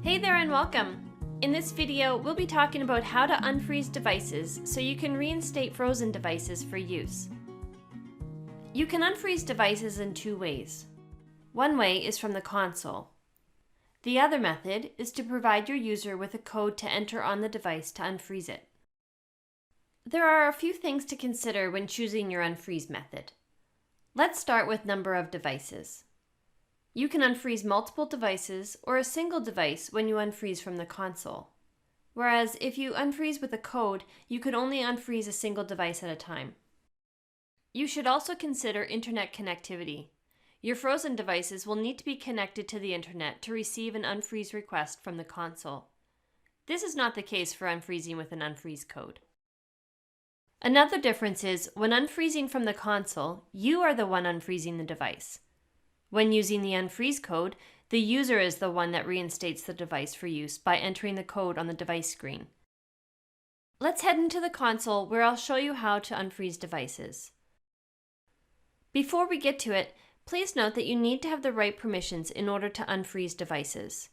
Hey there and welcome! In this video, we'll be talking about how to unfreeze devices so you can reinstate frozen devices for use. You can unfreeze devices in two ways. One way is from the console. The other method is to provide your user with a code to enter on the device to unfreeze it. There are a few things to consider when choosing your unfreeze method. Let's start with number of devices. You can unfreeze multiple devices or a single device when you unfreeze from the console. Whereas if you unfreeze with a code, you could only unfreeze a single device at a time. You should also consider internet connectivity. Your frozen devices will need to be connected to the internet to receive an unfreeze request from the console. This is not the case for unfreezing with an unfreeze code. Another difference is, when unfreezing from the console, you are the one unfreezing the device. When using the unfreeze code, the user is the one that reinstates the device for use by entering the code on the device screen. Let's head into the console where I'll show you how to unfreeze devices. Before we get to it, please note that you need to have the right permissions in order to unfreeze devices.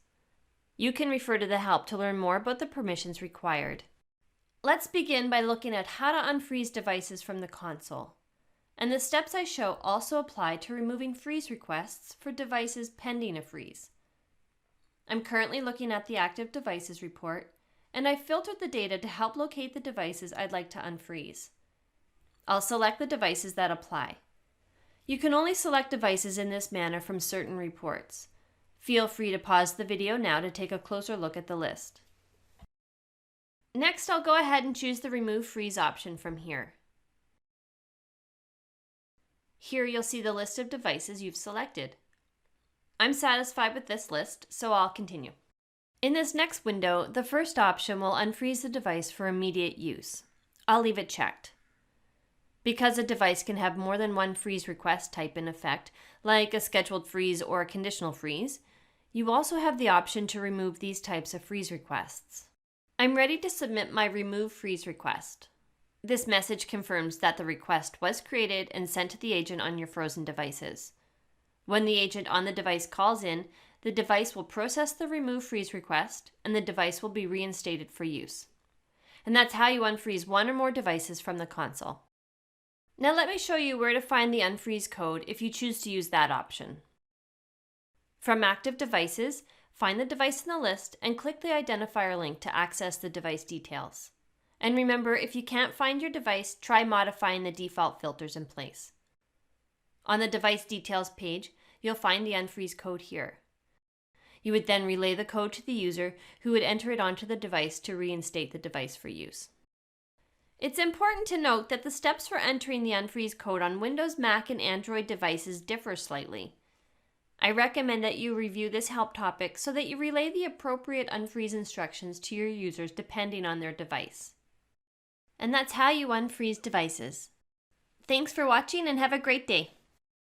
You can refer to the help to learn more about the permissions required. Let's begin by looking at how to unfreeze devices from the console. And the steps I show also apply to removing freeze requests for devices pending a freeze. I'm currently looking at the active devices report, and I've filtered the data to help locate the devices I'd like to unfreeze. I'll select the devices that apply. You can only select devices in this manner from certain reports. Feel free to pause the video now to take a closer look at the list. Next, I'll go ahead and choose the Remove Freeze option from here. Here you'll see the list of devices you've selected. I'm satisfied with this list, so I'll continue. In this next window, the first option will unfreeze the device for immediate use. I'll leave it checked. Because a device can have more than one freeze request type in effect, like a scheduled freeze or a conditional freeze, you also have the option to remove these types of freeze requests. I'm ready to submit my Remove Freeze request. This message confirms that the request was created and sent to the agent on your frozen devices. When the agent on the device calls in, the device will process the Remove Freeze request and the device will be reinstated for use. And that's how you unfreeze one or more devices from the console. Now let me show you where to find the unfreeze code if you choose to use that option. From Active Devices, find the device in the list and click the identifier link to access the device details. And remember, if you can't find your device, try modifying the default filters in place. On the device details page, you'll find the unfreeze code here. You would then relay the code to the user, who would enter it onto the device to reinstate the device for use. It's important to note that the steps for entering the unfreeze code on Windows, Mac, and Android devices differ slightly. I recommend that you review this help topic so that you relay the appropriate unfreeze instructions to your users depending on their device. And that's how you unfreeze devices. Thanks for watching and have a great day.